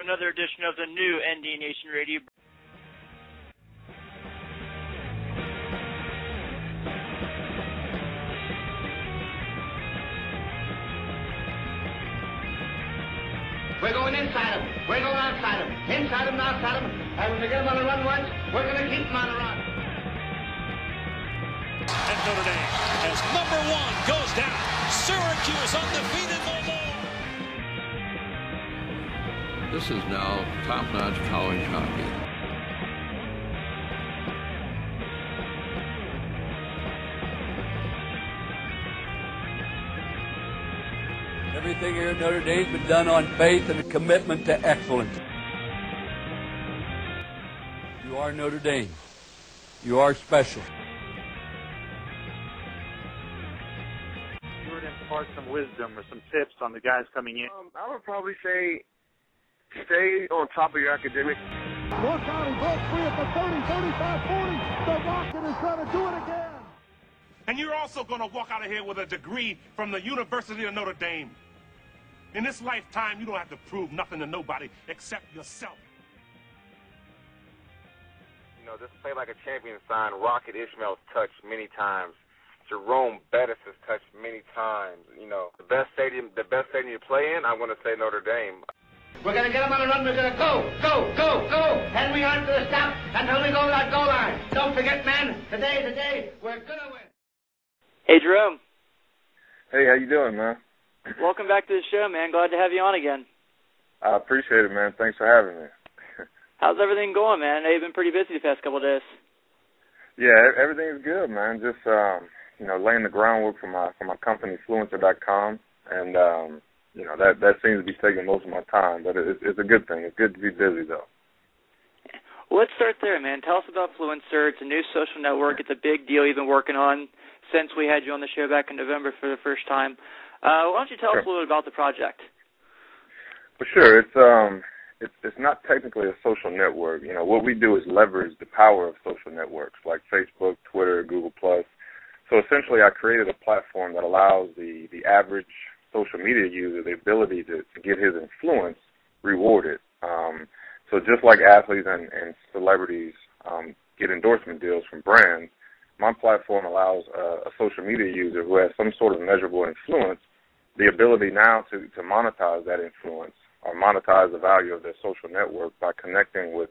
another edition of the new ND Nation Radio. We're going inside them. We're going outside them. Inside them and outside them. And when we get them on the run once, we're going to keep them on the run. And Notre Dame, as number one goes down, Syracuse undefeated no more. This is now top-notch college hockey. Everything here at Notre Dame has been done on faith and a commitment to excellence. You are Notre Dame. You are special. You would impart some wisdom or some tips on the guys coming in. I would probably say stay on top of your academics. North County broke free at the 30, 35, 40. The Rocket is trying to do it again. And you're also going to walk out of here with a degree from the University of Notre Dame. In this lifetime, you don't have to prove nothing to nobody except yourself. You know, this play like a champion sign, Rocket Ishmael's touched many times. Jerome Bettis has touched many times. You know, the best stadium you play in, I'm going to say Notre Dame. We're going to get them on the run. We're going to go, go, go, go. And we aren't going to stop until we go to that goal line. Don't forget, man, today's the day we're going to win. Hey, Jerome. Hey, how you doing, man? Welcome back to the show, man. Glad to have you on again. I appreciate it, man. Thanks for having me. How's everything going, man? I know you've been pretty busy the past couple of days. Yeah, everything's good, man. Just laying the groundwork for my company, Fluencr.com, and that seems to be taking most of my time, but it's a good thing. It's good to be busy, though. Well, let's start there, man. Tell us about Fluencr. It's a new social network. It's a big deal you've been working on since we had you on the show back in November for the first time. Why don't you tell us a little bit about the project? For sure. It's not technically a social network. You know, what we do is leverage the power of social networks like Facebook, Twitter, Google+. So essentially I created a platform that allows the average social media user the ability to get his influence rewarded. So just like athletes and celebrities get endorsement deals from brands, my platform allows a social media user who has some sort of measurable influence the ability now to monetize that influence or monetize the value of their social network by connecting with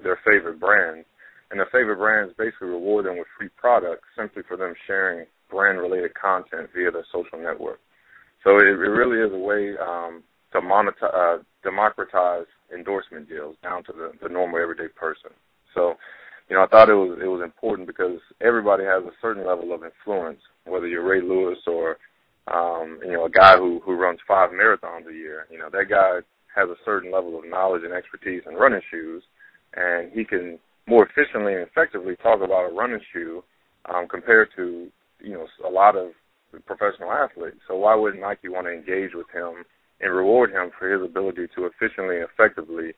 their favorite brands. And their favorite brands basically reward them with free products simply for them sharing brand-related content via their social network. So it really is a way to democratize endorsement deals down to the normal everyday person. So, you know, I thought it was important because everybody has a certain level of influence, whether you're Ray Lewis or a guy who runs 5 marathons a year. You know, that guy has a certain level of knowledge and expertise in running shoes, and he can more efficiently and effectively talk about a running shoe compared to, a lot of professional athletes. So why wouldn't Nike want to engage with him and reward him for his ability to efficiently and effectively,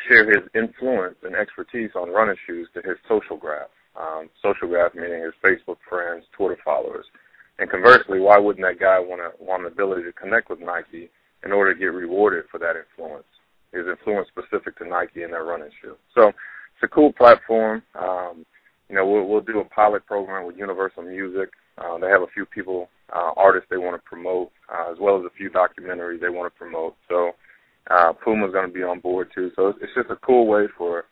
share his influence and expertise on running shoes to his social graph? Social graph meaning his Facebook friends, Twitter followers. And conversely, why wouldn't that guy want an ability to connect with Nike in order to get rewarded for that influence, his influence specific to Nike and their running shoe? So it's a cool platform. We'll do a pilot program with Universal Music. They have a few people, artists they want to promote, as well as a few documentaries they want to promote. So Puma's going to be on board too. So it's just a cool way for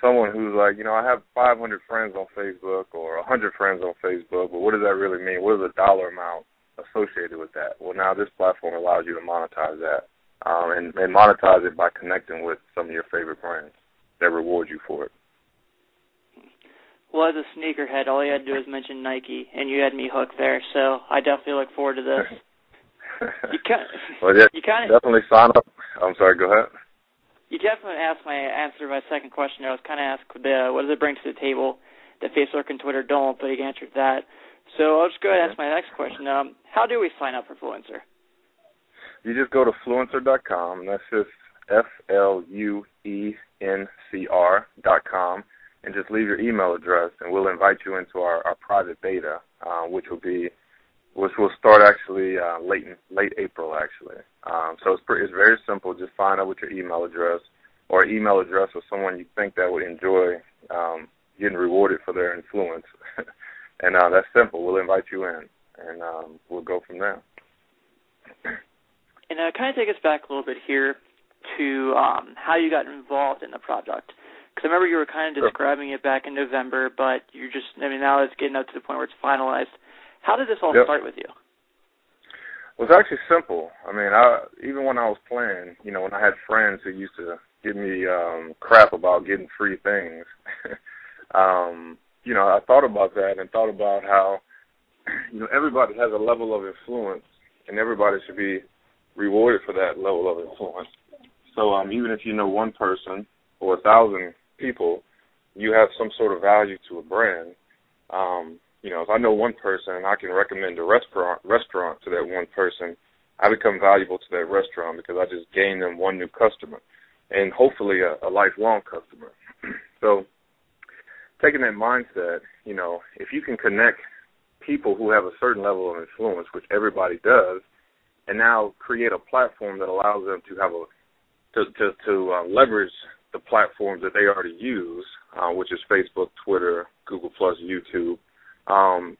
someone who's like, I have 500 friends on Facebook or 100 friends on Facebook, but what does that really mean? What is the dollar amount associated with that? Well, now this platform allows you to monetize that and monetize it by connecting with some of your favorite brands that reward you for it. Well, as a sneakerhead, all you had to do was mention Nike, and you had me hooked there, so I definitely look forward to this. Definitely sign up. I'm sorry, go ahead. You definitely answered my second question. I was kind of asked, what does it bring to the table that Facebook and Twitter don't, but you answered that. So I'll just go ahead and ask my next question. How do we sign up for Fluencr? You just go to Fluencr.com, and that's just FLUENCR.com, and just leave your email address, and we'll invite you into our private beta, which will start actually late April, actually. So it's very simple. Just find out what your email address or email address of someone you think that would enjoy getting rewarded for their influence. And that's simple. We'll invite you in, and we'll go from there. And kind of take us back a little bit here to how you got involved in the project. Because I remember you were kind of describing it back in November, but now it's getting up to the point where it's finalized. How did this all start with you? It was actually simple. I mean, even when I was playing, when I had friends who used to give me crap about getting free things, I thought about that and thought about how, everybody has a level of influence, and everybody should be rewarded for that level of influence. So even if you know one person or 1,000 people, you have some sort of value to a brand. If I know one person and I can recommend a restaurant to that one person, I become valuable to that restaurant because I just gained them one new customer and hopefully a lifelong customer. So taking that mindset, if you can connect people who have a certain level of influence, which everybody does, and now create a platform that allows them to have to leverage the platforms that they already use, which is Facebook, Twitter, Google+, YouTube.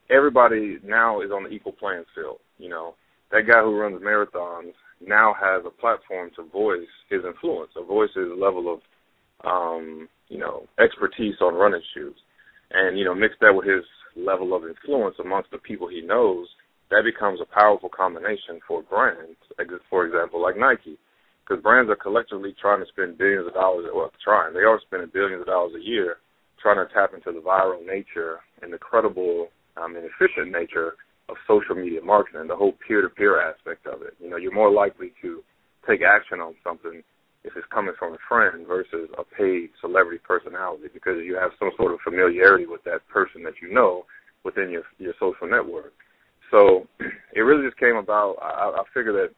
Everybody now is on the equal playing field. That guy who runs marathons now has a platform to voice his influence, to voice his level of, expertise on running shoes. And, mix that with his level of influence amongst the people he knows, that becomes a powerful combination for brands, for example, like Nike. Because brands are collectively trying to spend billions of dollars, they are spending billions of dollars a year trying to tap into the viral nature and the credible and efficient nature of social media marketing, the whole peer-to-peer aspect of it. You're more likely to take action on something if it's coming from a friend versus a paid celebrity personality because you have some sort of familiarity with that person that you know within your social network. So it really just came about, I figured that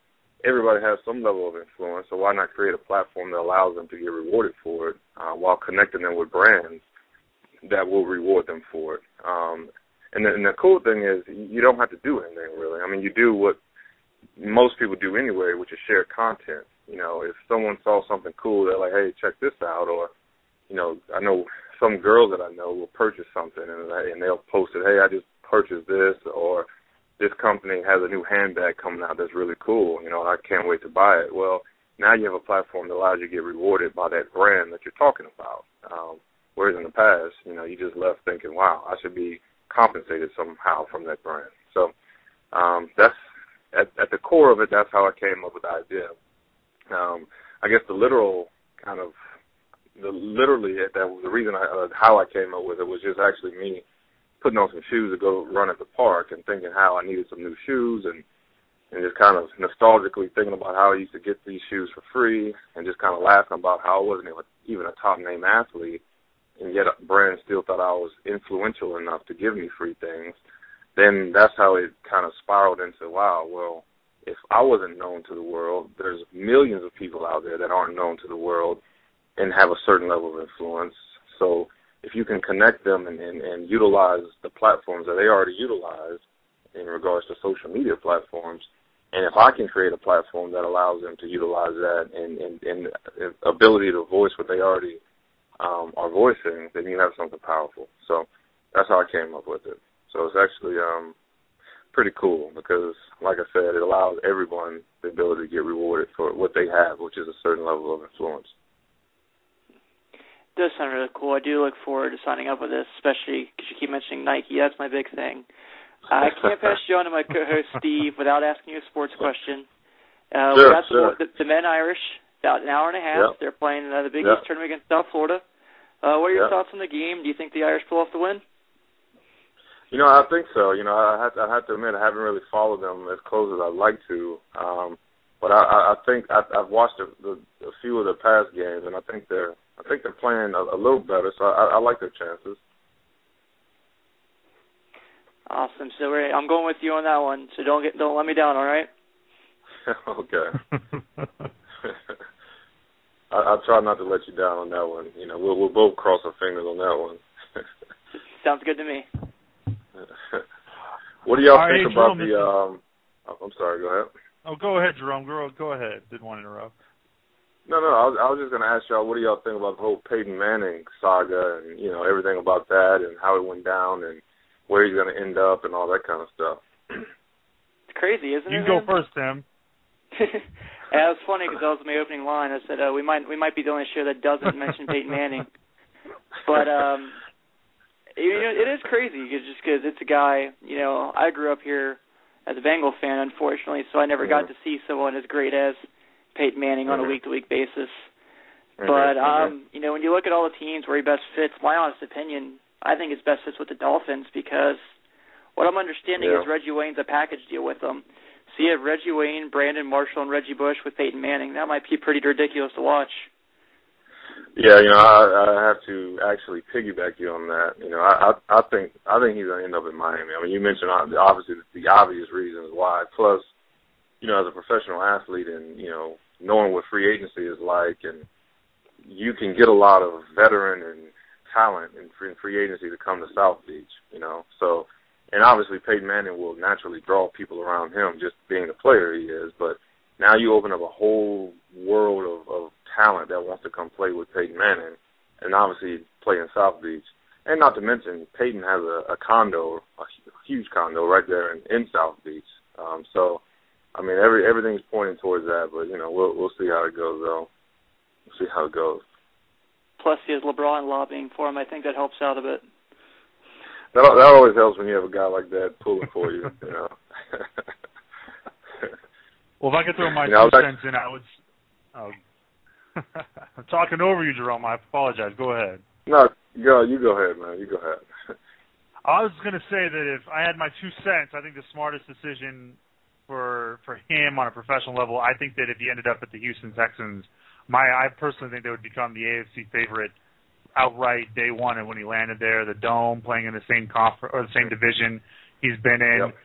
everybody has some level of influence, so why not create a platform that allows them to get rewarded for it while connecting them with brands that will reward them for it. And the cool thing is you don't have to do anything, really. I mean, you do what most people do anyway, which is share content. If someone saw something cool, they're like, hey, check this out. Or, I know some girls that I know will purchase something, and they'll post it, hey, I just purchased this, or this company has a new handbag coming out that's really cool. I can't wait to buy it. Well, now you have a platform that allows you to get rewarded by that brand that you're talking about. Whereas in the past, you just left thinking, wow, I should be compensated somehow from that brand. So that's at the core of it. That's how I came up with the idea. I guess the reason how I came up with it was just actually me putting on some shoes to go run at the park and thinking how I needed some new shoes and just kind of nostalgically thinking about how I used to get these shoes for free and just kind of laughing about how I wasn't even a top-name athlete, and yet brands still thought I was influential enough to give me free things. Then that's how it kind of spiraled into, wow, well, if I wasn't known to the world, there's millions of people out there that aren't known to the world and have a certain level of influence. So if you can connect them and utilize the platforms that they already utilize in regards to social media platforms, and if I can create a platform that allows them to utilize that and ability to voice what they already are voicing, then you have something powerful. So that's how I came up with it. So it's actually pretty cool because, like I said, it allows everyone the ability to get rewarded for what they have, which is a certain level of influence. It does sound really cool. I do look forward to signing up with this, especially because you keep mentioning Nike. That's my big thing. I can't pass you on to my co-host, Steve, without asking you a sports question. Sure. The men Irish, about an hour and a half. Yep. They're playing the Big East tournament against South Florida. What are your thoughts on the game? Do you think the Irish pull off the win? I think so. I have to admit I haven't really followed them as close as I'd like to. But I think I've watched a few of their past games, and I think they're playing a little better. So I like their chances. Awesome. So I'm going with you on that one. So don't let me down. All right. Okay. I'll try not to let you down on that one. We'll both cross our fingers on that one. Sounds good to me. What do y'all think about the? I'm sorry. Go ahead. Oh, go ahead, Gerome. Go ahead. Didn't want to interrupt. No, I was just going to ask y'all, what do y'all think about the whole Peyton Manning saga and, everything about that and how it went down and where he's going to end up and all that kind of stuff? It's crazy, isn't it? You go first, Tim. Yeah, it was funny because that was my opening line. I said we might be the only show that doesn't mention Peyton Manning. But, it is crazy just because it's a guy, I grew up here as a Bengal fan, unfortunately, so I never got to see someone as great as Peyton Manning on a week-to-week basis. But, when you look at all the teams where he best fits, my honest opinion, I think his best fits with the Dolphins because what I'm understanding is Reggie Wayne's a package deal with them. So you have Reggie Wayne, Brandon Marshall, and Reggie Bush with Peyton Manning. That might be pretty ridiculous to watch. Yeah, I have to actually piggyback you on that. I think he's going to end up in Miami. I mean, you mentioned obviously the obvious reasons why. Plus, as a professional athlete and, knowing what free agency is like, and you can get a lot of veteran and talent in free agency to come to South Beach, So, and obviously Peyton Manning will naturally draw people around him just being the player he is, but now you open up a whole world of talent that wants to come play with Peyton Manning and obviously play in South Beach. And not to mention, Peyton has a condo, a huge condo right there in South Beach. So, I mean, everything's pointing towards that, but, we'll see how it goes, though. We'll see how it goes. Plus, he has LeBron lobbying for him. I think that helps out a bit. That always helps when you have a guy like that pulling for you, Well, if I could throw my 2 cents in, I would. I'm talking over you, Gerome. I apologize. Go ahead. No, you go ahead, man. You go ahead. I was going to say that if I had my 2 cents, I think the smartest decision for him on a professional level, I think that if he ended up at the Houston Texans, I personally think they would become the AFC favorite outright day one. And when he landed there, the Dome, playing in the same conference or the same division he's been in. Yep.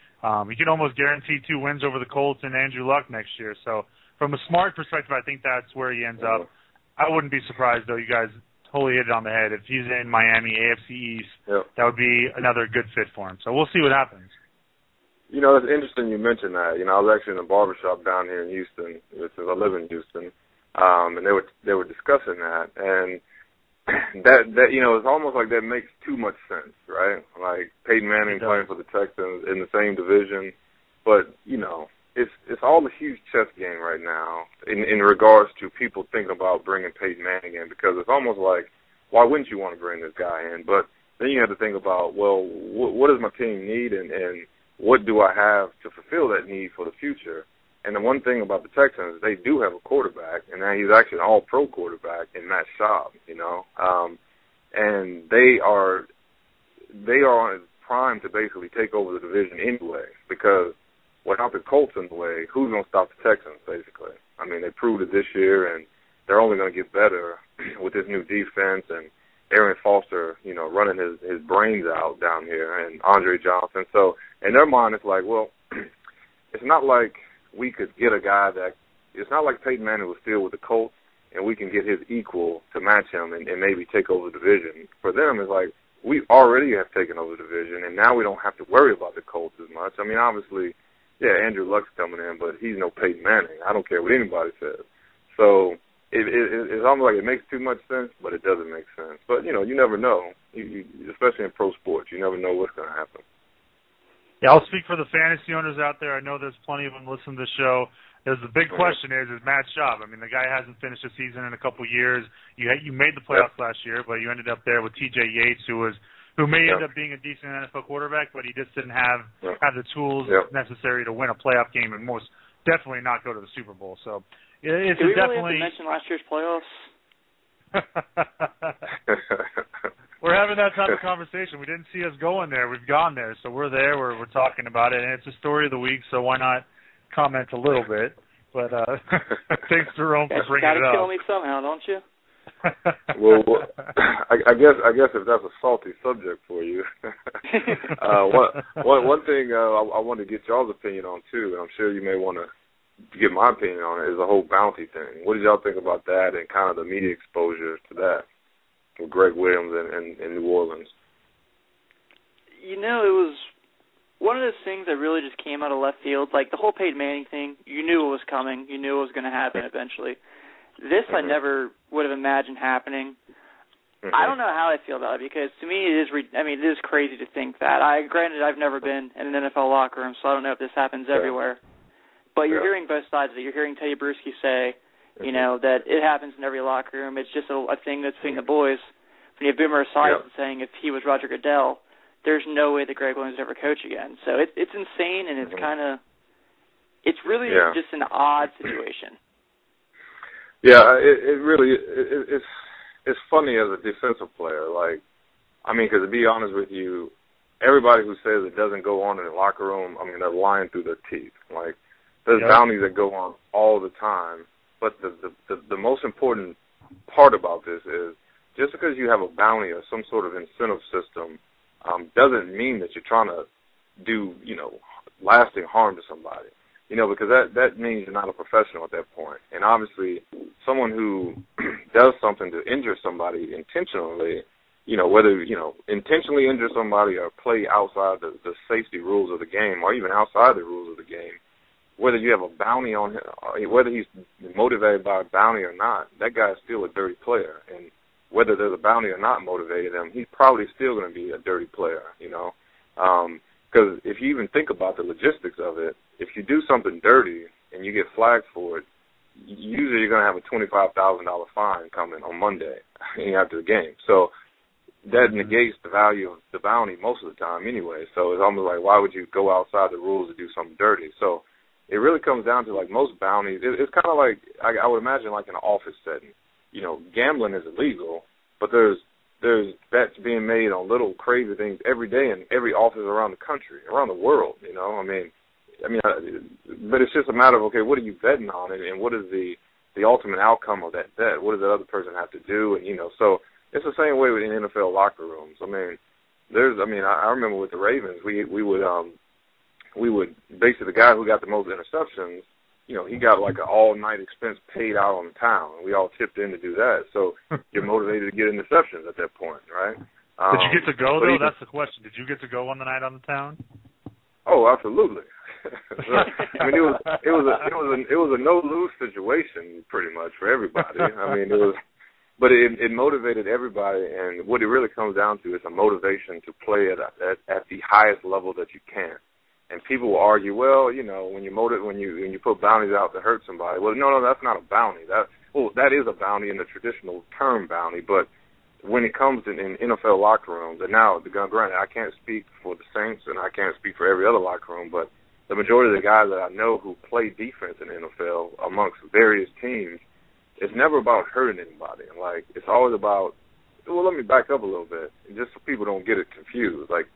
You can almost guarantee 2 wins over the Colts and Andrew Luck next year. So from a smart perspective, I think that's where he ends up. I wouldn't be surprised, though. You guys totally hit it on the head. If he's in Miami, AFC East, that would be another good fit for him. So we'll see what happens. It's interesting you mentioned that. I was actually in a barbershop down here in Houston, since I live in Houston, and they were discussing that. And that it's almost like that makes too much sense, right? Like Peyton Manning playing for the Texans in the same division, but it's all a huge chess game right now in regards to people thinking about bringing Peyton Manning in, because it's almost like, why wouldn't you want to bring this guy in? But then you have to think about, well, what does my team need, and what do I have to fulfill that need for the future? And the one thing about the Texans, they do have a quarterback, and now he's actually an all-pro quarterback in Matt Schaub, and they are on prime to basically take over the division anyway, because without the Colts in the way, who's going to stop the Texans, basically? I mean, they proved it this year, and they're only going to get better with this new defense and Aaron Foster, running his brains out down here, and Andre Johnson. So in their mind, it's like, well, it's not like we could get a guy it's not like Peyton Manning was still with the Colts and we can get his equal to match him and maybe take over the division. For them, it's like, we already have taken over the division, and now we don't have to worry about the Colts as much. I mean, obviously, Andrew Luck's coming in, but he's no Peyton Manning. I don't care what anybody says. So it's almost like it makes too much sense, but it doesn't make sense. But, you never know, especially in pro sports. You never know what's going to happen. Yeah, I'll speak for the fantasy owners out there. I know there's plenty of them listening to the show. The big question is Matt Schaub. I mean, the guy hasn't finished a season in a couple years. You made the playoffs last year, but you ended up there with T.J. Yates, who may end up being a decent NFL quarterback, but he just didn't have the tools necessary to win a playoff game and most definitely not go to the Super Bowl. So it's Do we definitely. Really have to mention last year's playoffs? We're having that type of conversation. We didn't see us going there. We've gone there, so we're there. We're talking about it, and it's a story of the week. So why not comment a little bit? But thanks, Gerome, for bringing it up. You got to kill me somehow, don't you? Well, I guess if that's a salty subject for you, one thing I want to get y'all's opinion on too, and I'm sure you may want to get my opinion on it, is the whole bounty thing. What did y'all think about that and kind of the media exposure to that with Greg Williams in New Orleans? It was one of those things that really just came out of left field, like the whole Peyton Manning thing, you knew it was coming. You knew it was going to happen eventually. This I never would have imagined happening. I don't know how I feel about it because to me it is crazy to think that. Granted, I've never been in an NFL locker room, so I don't know if this happens everywhere. But you're hearing both sides of it. You're hearing Teddy Bruschi say, you know, that it happens in every locker room. It's just a thing that's between the boys. When you have Boomer Esiason saying if he was Roger Goodell, there's no way that Greg Williams would ever coach again. So it's insane, and it's kind of – it's really just an odd situation. Yeah, it really it's funny as a defensive player. Like, I mean, because to be honest with you, everybody who says it doesn't go on in the locker room, I mean, they're lying through their teeth. Like, there's bounties that go on all the time. But the most important part about this is just because you have a bounty or some sort of incentive system doesn't mean that you're trying to do, you know, lasting harm to somebody. You know, because that means you're not a professional at that point. And obviously, someone who does something to injure somebody intentionally, you know, whether, you know, intentionally injure somebody or play outside the safety rules of the game or even outside the rules of the game, whether you have a bounty on him, whether he's motivated by a bounty or not, that guy is still a dirty player. And whether there's a bounty or not motivating him, he's probably still going to be a dirty player, you know. Because if you even think about the logistics of it, if you do something dirty and you get flagged for it, usually you're going to have a $25,000 fine coming on Monday after the game. So that negates the value of the bounty most of the time anyway. So it's almost like, why would you go outside the rules to do something dirty? So it really comes down to, like, most bounties. It's kind of like, I would imagine, like in an office setting. You know, gambling is illegal, but there's bets being made on little crazy things every day in every office around the country, around the world, you know. I mean, but it's just a matter of, okay, what are you betting on, and what is the ultimate outcome of that bet? What does that other person have to do? And, you know, so it's the same way in NFL locker rooms. I mean, I remember with the Ravens, we would basically, the guy who got the most interceptions, you know, he got like an all-night expense paid out on the town. We all chipped in to do that. So you're motivated to get interceptions at that point, right? Did you get to go, though? That's the question. Did you get to go on the night on the town? Oh, absolutely. I mean, it was a no-lose situation pretty much for everybody. I mean, but it motivated everybody, and what it really comes down to is a motivation to play at the highest level that you can. And people will argue, well, you know, when you put bounties out to hurt somebody, well, no, that's not a bounty. That is a bounty in the traditional term bounty, but when it comes in NFL locker rooms, and now, granted, I can't speak for the Saints and I can't speak for every other locker room, but the majority of the guys that I know who play defense in the NFL amongst various teams, it's never about hurting anybody. Like, it's always about, well, let me back up a little bit, just so people don't get it confused. Like,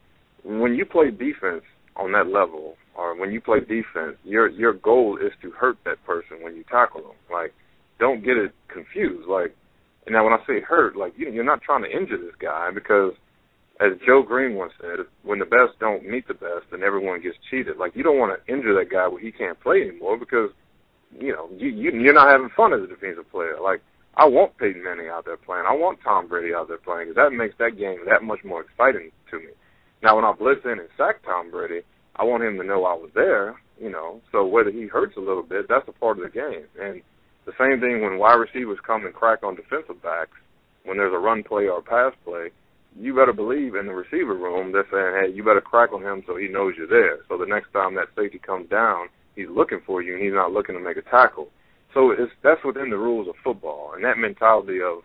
when you play defense on that level, or when you play defense, your goal is to hurt that person when you tackle them. Like, don't get it confused. Like, and now when I say hurt, like, you're not trying to injure this guy because, as Joe Green once said, when the best don't meet the best, then everyone gets cheated. Like, you don't want to injure that guy where he can't play anymore because, you know, you're not having fun as a defensive player. Like, I want Peyton Manning out there playing. I want Tom Brady out there playing because that makes that game that much more exciting to me. Now, when I blitz in and sack Tom Brady, I want him to know I was there, you know, so whether he hurts a little bit, that's a part of the game. And the same thing when wide receivers come and crack on defensive backs, when there's a run play or a pass play, you better believe in the receiver room they're saying, hey, you better crack on him so he knows you're there. So the next time that safety comes down, he's looking for you and he's not looking to make a tackle. So that's within the rules of football. And that mentality of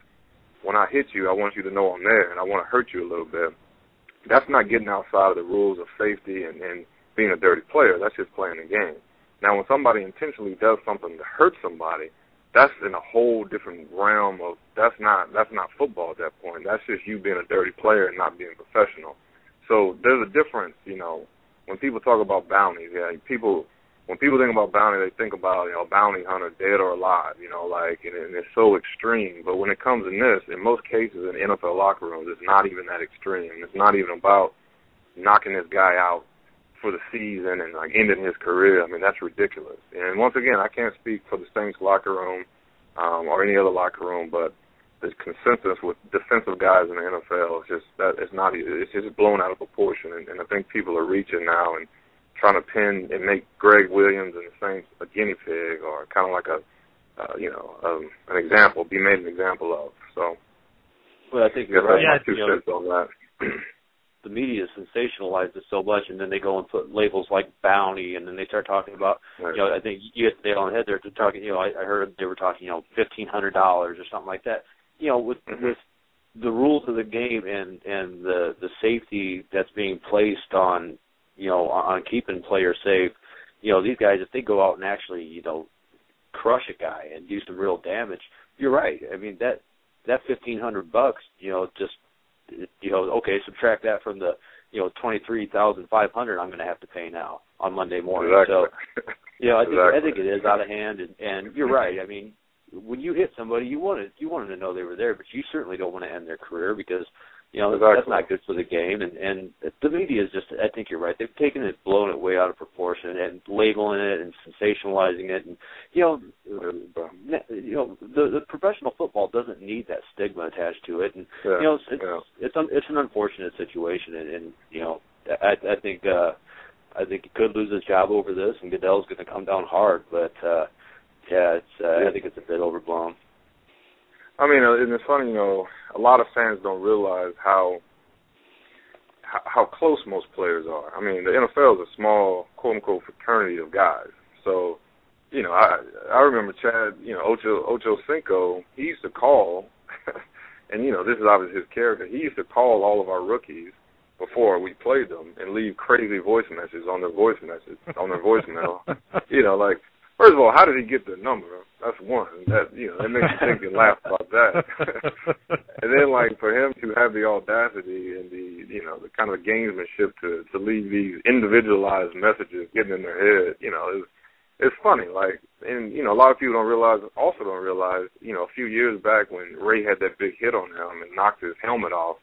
when I hit you, I want you to know I'm there and I want to hurt you a little bit, that's not getting outside of the rules of safety and being a dirty player. That's just playing the game. Now, when somebody intentionally does something to hurt somebody, that's in a whole different realm of that's not football at that point. That's just you being a dirty player and not being professional. So there's a difference, you know, when people talk about bounties. Yeah, when people think about bounty, they think about, you know, bounty hunter, dead or alive, you know, like, and it's so extreme. But when it comes in this, in most cases in NFL locker rooms, it's not even that extreme. It's not even about knocking this guy out for the season and, like, ending his career. I mean, that's ridiculous. And once again, I can't speak for the Saints locker room or any other locker room, but consensus with defensive guys in the NFL is just that it's just blown out of proportion, and I think people are reaching now and trying to pin and make Greg Williams and the Saints a guinea pig, or kind of like an example, be made an example of. So, well, I think you're right. That's my 2 cents on that. The media sensationalized it so much, and then they go and put labels like bounty, and then they start talking about, right. I think you hit the nail on the head there. Talking, I heard they were talking, $1,500 or something like that. With the rules of the game and the safety that's being placed on, on keeping players safe, these guys, if they go out and actually, crush a guy and do some real damage, you're right. I mean, that $1,500, just, okay, subtract that from the, $23,500 I'm going to have to pay now on Monday morning. Exactly. So, I think it is out of hand, and you're right. I mean, when you hit somebody, you wanted to know they were there, but you certainly don't want to end their career because, that's not good for the game. And the media is just, I think you're right. They've taken it, blown it way out of proportion, and labeling it and sensationalizing it. And the professional football doesn't need that stigma attached to it. And it's an unfortunate situation. And I think he could lose his job over this, and Goodell's going to come down hard. But I think it's a bit overblown. I mean, and it's funny, a lot of fans don't realize how close most players are. I mean, the NFL is a small, quote-unquote, fraternity of guys. So, I remember Chad, Ocho Cinco, he used to call, and, this is obviously his character, he used to call all of our rookies before we played them and leave crazy voice messages on their voicemail. Like, first of all, how did he get the number? That's one. That makes you think and laugh about that. And then, like, for him to have the audacity and the kind of gamesmanship to leave these individualized messages getting in their head, it's funny. Like, and a lot of people don't realize, a few years back when Ray had that big hit on him and knocked his helmet off,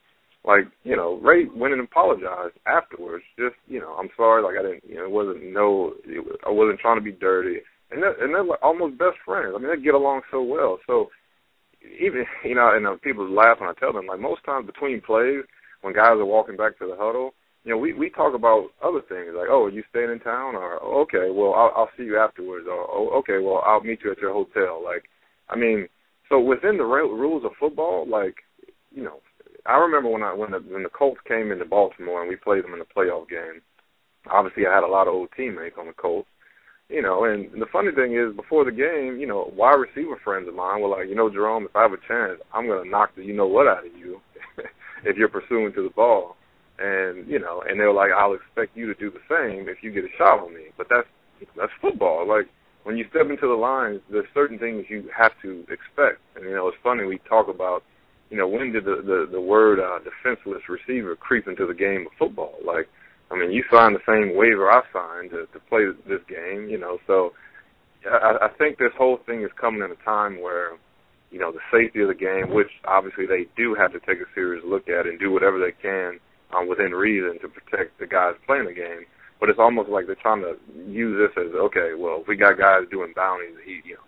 like, Ray went and apologized afterwards. Just, I'm sorry, like, I wasn't trying to be dirty. And they're like almost best friends. I mean, they get along so well. So even, and people laugh when I tell them, like, most times between plays, when guys are walking back to the huddle, we talk about other things, like, oh, are you staying in town? Or, okay, well, I'll see you afterwards. Or, oh, okay, well, I'll meet you at your hotel. Like, I mean, so within the rules of football, like, I remember when the Colts came into Baltimore and we played them in the playoff game. Obviously, I had a lot of old teammates on the Colts. And the funny thing is, before the game, wide receiver friends of mine were like, Gerome, if I have a chance, I'm going to knock the you-know-what out of you if you're pursuing to the ball. And, and they were like, I'll expect you to do the same if you get a shot on me. But that's football. Like, when you step into the lines, there's certain things you have to expect. And, it's funny, we talk about, when did the word defenseless receiver creep into the game of football? Like, I mean, you signed the same waiver I signed to play this game, So I think this whole thing is coming at a time where, the safety of the game, which obviously they do have to take a serious look at and do whatever they can within reason to protect the guys playing the game. But it's almost like they're trying to use this as, okay, well, if we got guys doing bounties,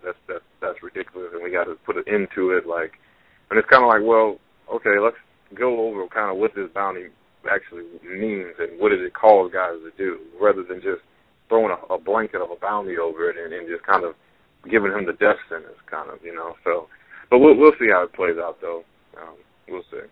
that's ridiculous, and we got to put an end to it. Like, and it's kind of like, well, okay, let's go over kind of what this bounty actually means and what does it cause guys to do, rather than just throwing a blanket of a bounty over it and just kind of giving him the death sentence, kind of, So, but we'll see how it plays out, though. We'll see.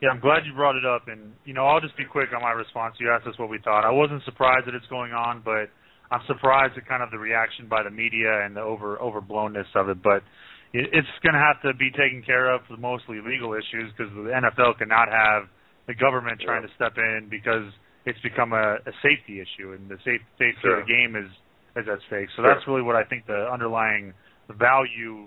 Yeah, I'm glad you brought it up, and I'll just be quick on my response. You asked us what we thought. I wasn't surprised that it's going on, but I'm surprised at kind of the reaction by the media and the overblownness of it. But it's going to have to be taken care of for mostly legal issues, because the NFL cannot have the government trying to step in, because it's become a safety issue, and the safety of the game is at stake. So that's really what I think the underlying value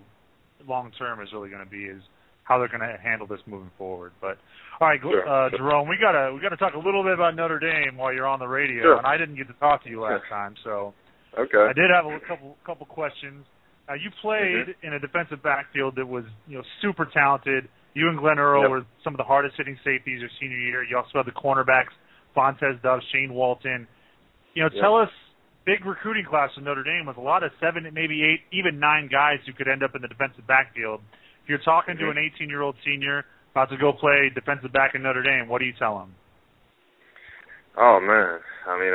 long-term is really going to be, is how they're going to handle this moving forward. But all right, Gerome, we got to talk a little bit about Notre Dame while you're on the radio, and I didn't get to talk to you last time, so I did have a couple questions. You played in a defensive backfield that was, super talented. You and Glenn Earl were some of the hardest hitting safeties your senior year. You also had the cornerbacks, Vontaze Dove, Shane Walton. Tell us, big recruiting class in Notre Dame with a lot of 7, maybe 8, even 9 guys who could end up in the defensive backfield. If you're talking to an 18-year-old senior about to go play defensive back in Notre Dame, what do you tell him? Oh man, I mean,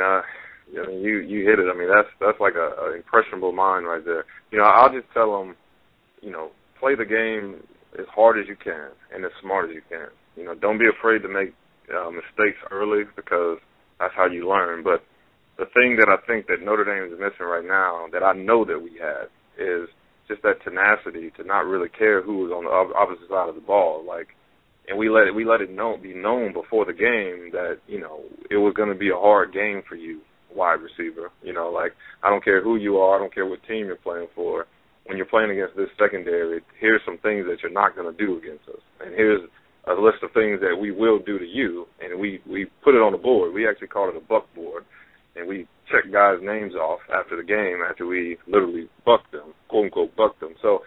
you hit it. I mean, that's like a impressionable mind right there. I'll just tell them, play the game as hard as you can and as smart as you can. Don't be afraid to make mistakes early because that's how you learn. But the thing that I think that Notre Dame is missing right now, that I know that we had, is just that tenacity to not really care who was on the opposite side of the ball. And we let it be known before the game that it was going to be a hard game for you, wide receiver. I don't care who you are, I don't care what team you're playing for. When you're playing against this secondary, here's some things that you're not going to do against us, and here's a list of things that we will do to you, and we put it on the board. We actually call it a buck board, and we check guys' names off after the game after we literally bucked them, quote-unquote bucked them. So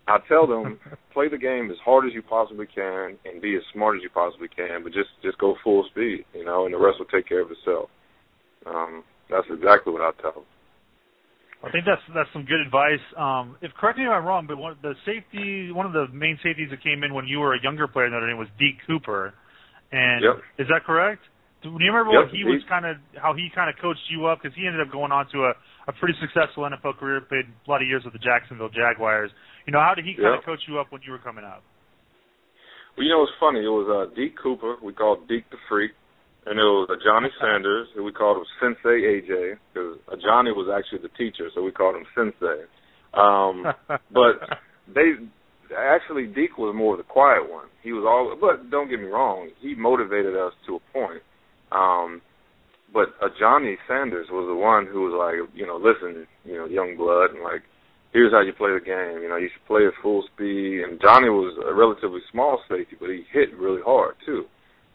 I tell them, play the game as hard as you possibly can and be as smart as you possibly can, but just go full speed, and the rest will take care of itself. That's exactly what I tell them. I think that's some good advice. Correct me if I'm wrong, but one of the main safeties that came in when you were a younger player in Notre Dame was Deke Cooper, and is that correct? Do you remember how he kind of coached you up? Because he ended up going on to a pretty successful NFL career, played a lot of years with the Jacksonville Jaguars. How did he kind of coach you up when you were coming up? Well, it's funny. It was Deke Cooper. We called Deke the Freak. And it was Johnny Sanders, who we called him Sensei AJ, because Johnny was actually the teacher, so we called him Sensei. But Deke was more of the quiet one. But don't get me wrong, he motivated us to a point. But Johnny Sanders was the one who was like, listen, young blood, and here's how you play the game. You should play at full speed. And Johnny was a relatively small safety, but he hit really hard too.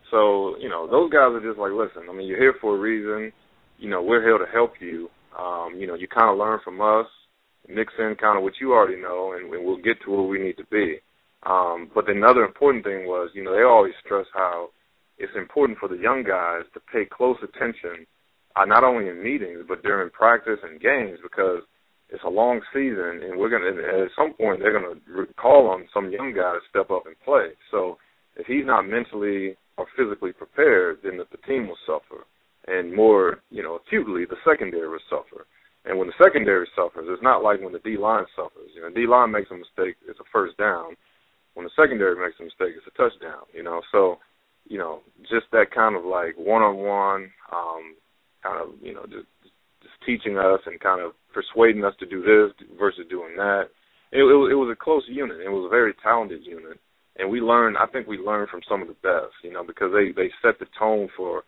So, those guys are just like, listen, you're here for a reason. We're here to help you. You kind of learn from us, mix in kind of what you already know, and we'll get to where we need to be. But the other important thing was, they always stress how it's important for the young guys to pay close attention, not only in meetings, but during practice and games, because it's a long season, and at some point, they're going to call on some young guy to step up and play. So if he's not mentally or physically prepared, then the team will suffer. And more, acutely, the secondary will suffer. And when the secondary suffers, it's not like when the D-line suffers. D-line makes a mistake, it's a first down. When the secondary makes a mistake, it's a touchdown, So, just that kind of one-on-one, just teaching us and kind of persuading us to do this versus doing that. It was a close unit. It was a very talented unit. And I think we learned from some of the best, because they set the tone for,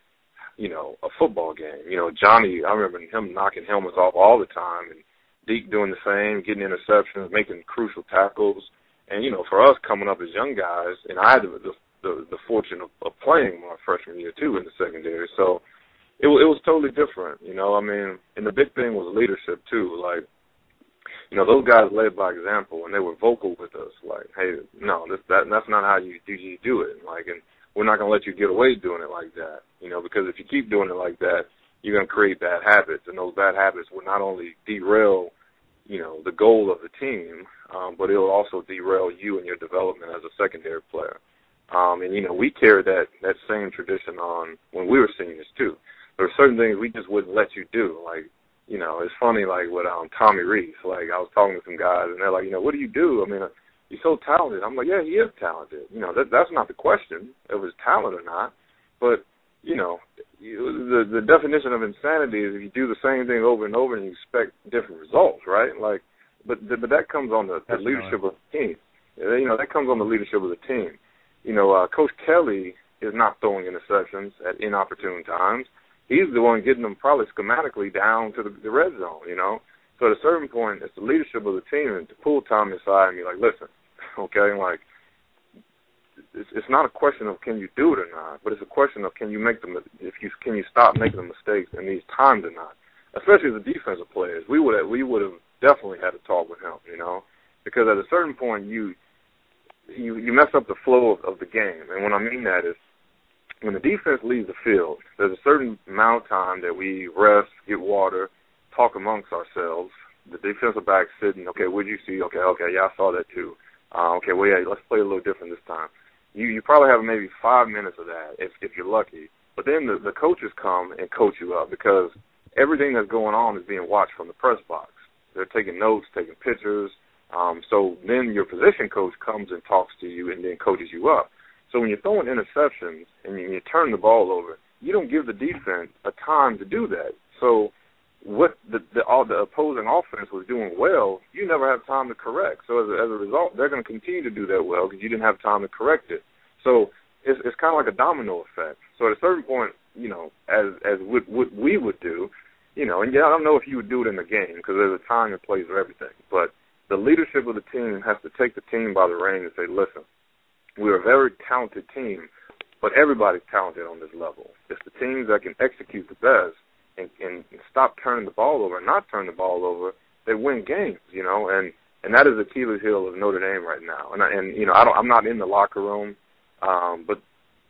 a football game. Johnny, I remember him knocking helmets off all the time, and Deke doing the same, getting interceptions, making crucial tackles. And, for us coming up as young guys, and I had the fortune of playing my freshman year, too, in the secondary. So it was totally different, and the big thing was leadership, too. Those guys led by example, and they were vocal with us. Hey, no, that's not how you do it. And we're not going to let you get away doing it like that. Because if you keep doing it like that, you're going to create bad habits, and those bad habits will not only derail, the goal of the team, but it'll also derail you and your development as a secondary player. And we carried that same tradition on when we were seniors too. There were certain things we just wouldn't let you do, it's funny, with Tommy Reese. I was talking to some guys, and they're like, what do you do? He's so talented. I'm like, yeah, he is talented. That's not the question, if it's talent or not. But, the definition of insanity is if you do the same thing over and over and you expect different results, right? But that comes on the leadership of the team. That comes on the leadership of the team. Coach Kelly is not throwing interceptions at inopportune times. He's the one getting them probably schematically down to the red zone, So at a certain point, it's the leadership of the team and to pull Tommy aside and be like, listen, okay, it's not a question of can you do it or not, but it's a question of can you stop making the mistakes in these times or not, especially the defensive players. We would have definitely had to talk with him, because at a certain point you mess up the flow of the game, and what I mean that is, when the defense leaves the field, there's a certain amount of time that we rest, get water, talk amongst ourselves. The defensive back sitting, okay, what'd you see? Okay, yeah, I saw that too. Okay, well, yeah, let's play a little different this time. You probably have maybe 5 minutes of that if you're lucky. But then the coaches come and coach you up because everything that's going on is being watched from the press box. They're taking notes, taking pictures. So then your position coach comes and talks to you and then coaches you up. So when you're throwing interceptions and you turn the ball over, you don't give the defense a time to do that. So what the opposing offense was doing well, you never have time to correct. So as a result, they're going to continue to do that well because you didn't have time to correct it. So it's kind of like a domino effect. So at a certain point, as what we would do, and I don't know if you would do it in the game because there's a time and place for everything, but the leadership of the team has to take the team by the reins and say, listen, we're a very talented team, but everybody's talented on this level. It's the teams that can execute the best and stop turning the ball over and not turn the ball over, they win games, and that is the Achilles heel of Notre Dame right now. And I'm not in the locker room, but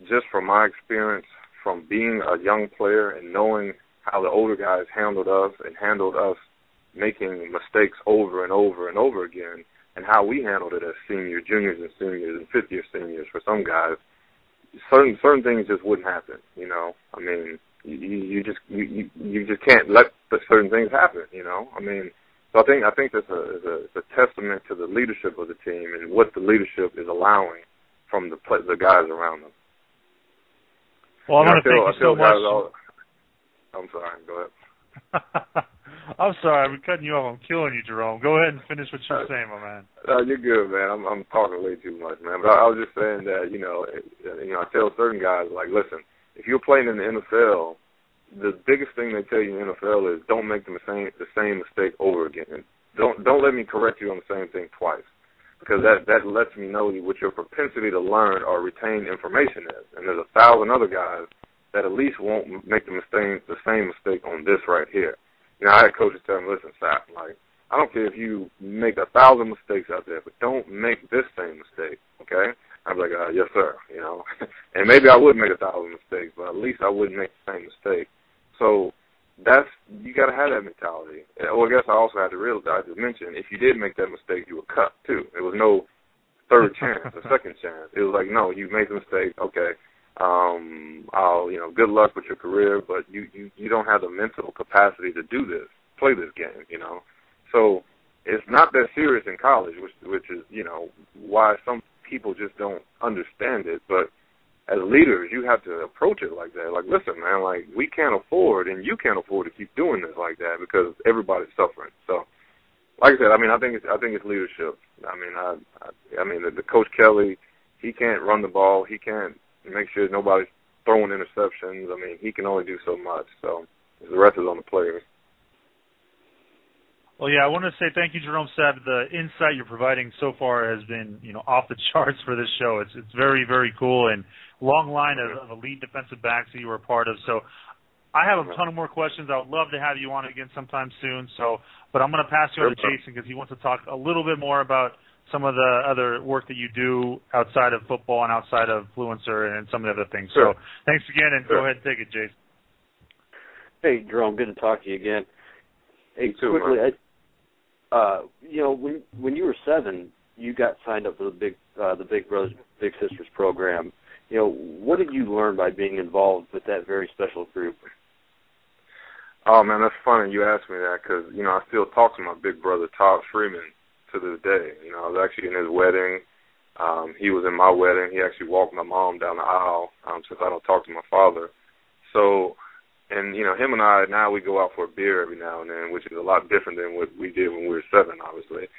just from my experience from being a young player and knowing how the older guys handled us making mistakes over and over and over again, and how we handled it as seniors, juniors, and seniors, and fifth-year seniors for some guys, certain things just wouldn't happen. I mean, you just can't let certain things happen. So I think that's a testament to the leadership of the team and what the leadership is allowing from the guys around them. Well, I want to thank you so much. I'm sorry. Go ahead. I'm sorry. I'm cutting you off. I'm killing you, Gerome. Go ahead and finish what you're saying, my man. You're good, man. I'm talking way too much, man. But I was just saying that, I tell certain guys, like, listen, if you're playing in the NFL, the biggest thing they tell you in the NFL is don't make the same mistake over again. Don't let me correct you on the same thing twice, because that lets me know what your propensity to learn or retain information is. And there's 1,000 other guys that at least won't make the same mistake on this right here. I had coaches tell me, listen, Sapp, like, I don't care if you make 1,000 mistakes out there, but don't make this same mistake, okay? I'd be like, yes, sir, And maybe I would make 1,000 mistakes, but at least I wouldn't make the same mistake. So you got to have that mentality. Well, I guess I also had to mention, if you did make that mistake, you were cut, too. There was no third chance, a second chance. It was like, no, you made the mistake, okay. Good luck with your career, but you don't have the mental capacity to do this, play this game, So it's not that serious in college, which is, why some people just don't understand it. But as leaders, you have to approach it like that. Like, listen, man, like, we can't afford, and you can't afford to keep doing this like that because everybody's suffering. So, like I said, I think it's leadership. I mean, the Coach Kelly, he can't run the ball. He can't make sure nobody's throwing interceptions. I mean, he can only do so much. So the rest is on the players. Well, yeah, I want to say thank you, Gerome Sapp. The insight you're providing so far has been, off the charts for this show. It's very, very cool, and long line of elite defensive backs that you were a part of. So I have a ton of more questions. I would love to have you on again sometime soon. But I'm going to pass you on to Jason because he wants to talk a little bit more about some of the other work that you do outside of football and outside of Fluencr and some of the other things. Sure. So thanks again, and go ahead and take it, Jason. Hey, Gerome, good to talk to you again. Hey, too, quickly, when you were 7, you got signed up for the Big Brothers Big Sisters program. What did you learn by being involved with that very special group? Oh, man, that's funny you asked me that because, I still talk to my big brother, Todd Freeman, to this day. I was actually in his wedding. He was in my wedding. He actually walked my mom down the aisle since I don't talk to my father. So, and, him and I, now we go out for a beer every now and then, which is a lot different than what we did when we were 7, obviously.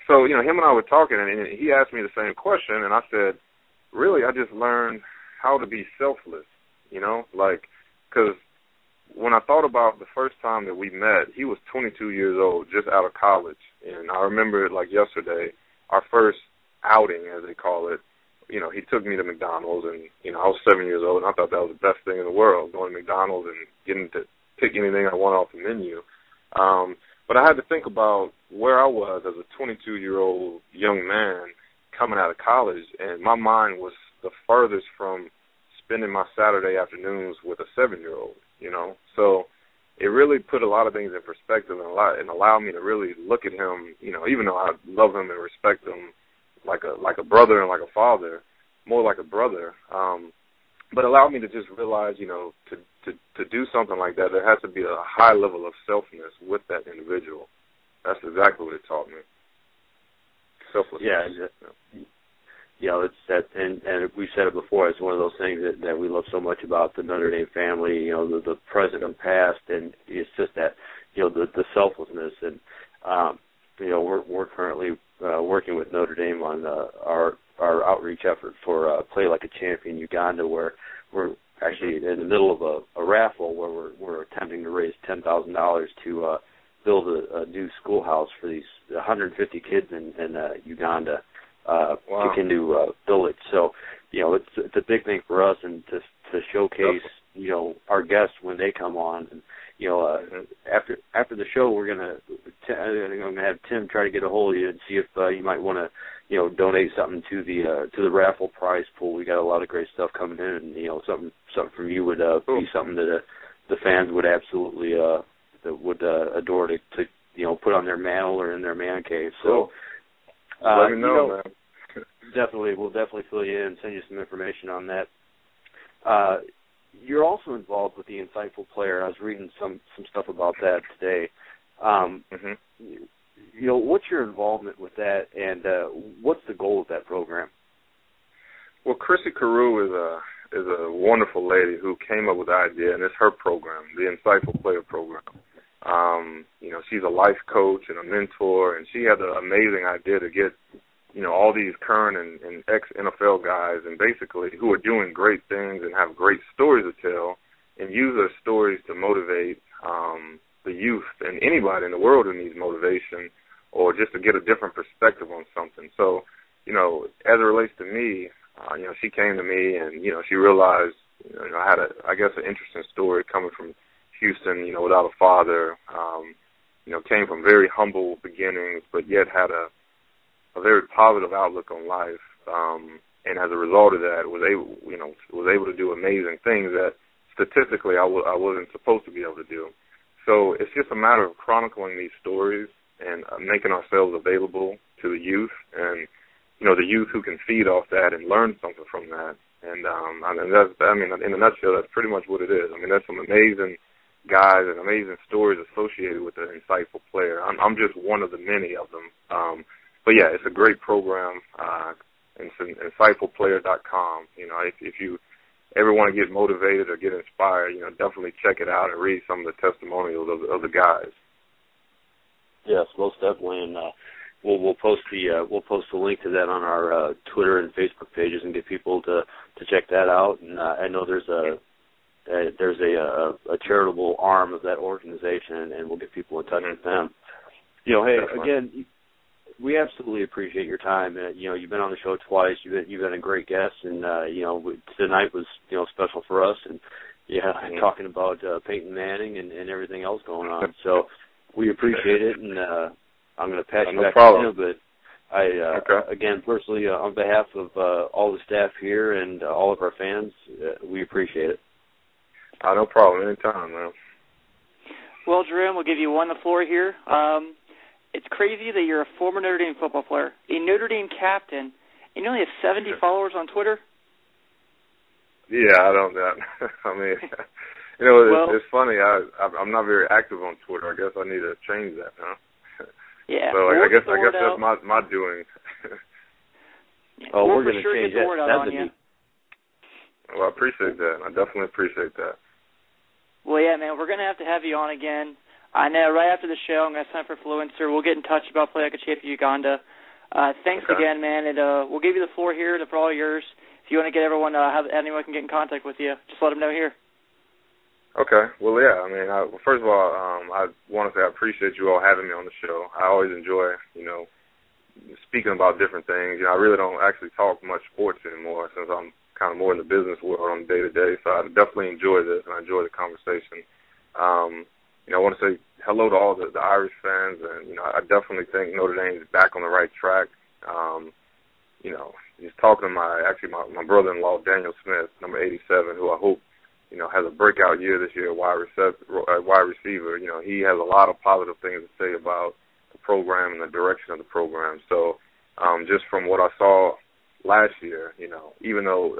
So, him and I were talking, and he asked me the same question, and I said, really, I just learned how to be selfless, because when I thought about the first time that we met, he was 22 years old, just out of college. And I remember it like yesterday, our first outing, as they call it. He took me to McDonald's, and, I was 7 years old, and I thought that was the best thing in the world, going to McDonald's and getting to pick anything I want off the menu. But I had to think about where I was as a 22-year-old young man coming out of college, and my mind was the furthest from spending my Saturday afternoons with a 7-year-old, So it really put a lot of things in perspective and allowed me to really look at him, you know, even though I love him and respect him like a brother and like a father, more like a brother, but allowed me to just realize, you know, to do something like that, there has to be a high level of selfness with that individual. That's exactly what it taught me. Selflessness. Yeah, it's that, and we said it before. It's one of those things that we love so much about the Notre Dame family. You know, the present and past, and it's just that, you know, the selflessness. And you know, we're currently working with Notre Dame on our outreach effort for Play Like a Champion Uganda, where we're actually in the middle of a raffle where we're attempting to raise $10,000 to build a new schoolhouse for these 150 kids in Uganda. Kikindu village. So, you know, it's a big thing for us, and to showcase, you know, our guests when they come on. And, you know, after the show, we're gonna have Tim try to get a hold of you and see if you might want to, you know, donate something to the raffle prize pool. We got a lot of great stuff coming in, and, you know, something from you would be something that the fans would absolutely adore to you know, put on their mantle or in their man cave. So. Let me know, man. We'll definitely fill you in and send you some information on that. You're also involved with the Insightful Player. I was reading some stuff about that today. You know, what's your involvement with that, and what's the goal of that program? Well, Chrissy Carew is a wonderful lady who came up with the idea, and it's her program, the Insightful Player program. You know, she's a life coach and a mentor, and she had the amazing idea to get, you know, all these current and ex-NFL guys, and basically who are doing great things and have great stories to tell, and use their stories to motivate the youth and anybody in the world who needs motivation, or just to get a different perspective on something. So, you know, as it relates to me, you know, she came to me, and, you know, she realized, you know, I had I guess an interesting story coming from Houston, you know, without a father, you know, came from very humble beginnings, but yet had a very positive outlook on life, and as a result of that, was able to do amazing things that statistically I wasn't supposed to be able to do. So it's just a matter of chronicling these stories and making ourselves available to the youth, and, you know, the youth who can feed off that and learn something from that. And that's, I mean, in a nutshell, that's pretty much what it is. I mean, there's some amazing guys and amazing stories associated with the Insightful Player. I'm just one of the many of them. But yeah, it's a great program. It's insightfulplayer.com. You know, if you ever want to get motivated or get inspired, you know, definitely check it out and read some of the testimonials of the guys. Yes, most definitely, and we'll post the link to that on our Twitter and Facebook pages and get people to check that out. And I know there's a charitable arm of that organization, and we'll get people in touch with them. You know, hey, again, we absolutely appreciate your time. You know, you've been on the show twice. You've been a great guest, and you know, tonight was, you know, special for us. And talking about Peyton Manning and everything else going on. So we appreciate it, and I'm going to pass you back to him. But I, again, personally, on behalf of all the staff here and all of our fans, we appreciate it. No problem. Anytime, man. Well, Gerome, we'll give you the floor here. It's crazy that you're a former Notre Dame football player, a Notre Dame captain, and you only have 70 followers on Twitter? Yeah, I don't know. I mean, you know, it's funny. I'm not very active on Twitter. I guess I need to change that, huh? Yeah. So I guess that's my doing. We're going to change that. Well, I appreciate that. I definitely appreciate that. Well, yeah, man, we're going to have you on again. I know right after the show I'm going to sign up for Fluencr. We'll get in touch about Play Like a Champion Uganda. Thanks again, man, and we'll give you the floor here for all yours. If you want to get everyone, anyone can get in contact with you, just let them know here. Okay. Well, yeah, I mean, first of all, I want to say I appreciate you all having me on the show. I always enjoy, you know, speaking about different things. You know, I really don't actually talk much sports anymore since I'm kind of more in the business world on a day-to-day, so I definitely enjoy this, and I enjoy the conversation. You know, I want to say hello to all the Irish fans, and, you know, I definitely think Notre Dame is back on the right track. You know, just talking to my brother-in-law, Daniel Smith, number 87, who I hope, has a breakout year this year, wide receiver. He has a lot of positive things to say about the program and the direction of the program. So just from what I saw last year, even though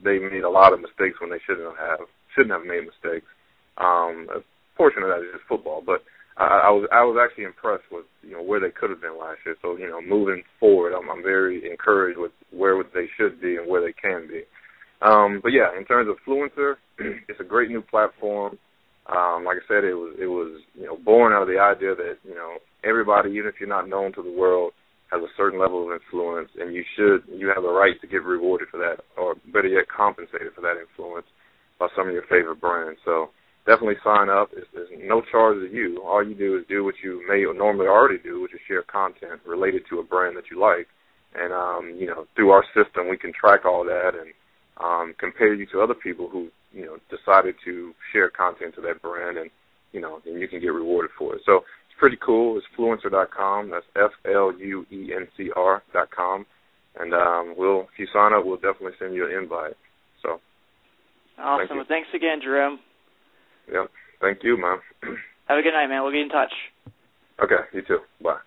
they made a lot of mistakes when they shouldn't have made mistakes, a portion of that is just football. But I was actually impressed with where they could have been last year. So moving forward, I'm very encouraged with where they should be and where they can be. But yeah, in terms of Fluencr, it's a great new platform. Like I said, it was born out of the idea that everybody, even if you're not known to the world, has a certain level of influence, and you have a right to get rewarded for that, or better yet, compensated for that influence by some of your favorite brands. So definitely sign up. There's no charge to you. All you do is do what you may normally already do, which is share content related to a brand that you like. And through our system, we can track all that and compare you to other people who decided to share content to that brand, and and you can get rewarded for it. So it's pretty cool. It's Fluencr.com. That's FLUENCR.com. And if you sign up, we'll definitely send you an invite. So awesome. Well, thanks again, Gerome. Yep. Thank you, man. Have a good night, man. We'll be in touch. Okay. You too. Bye.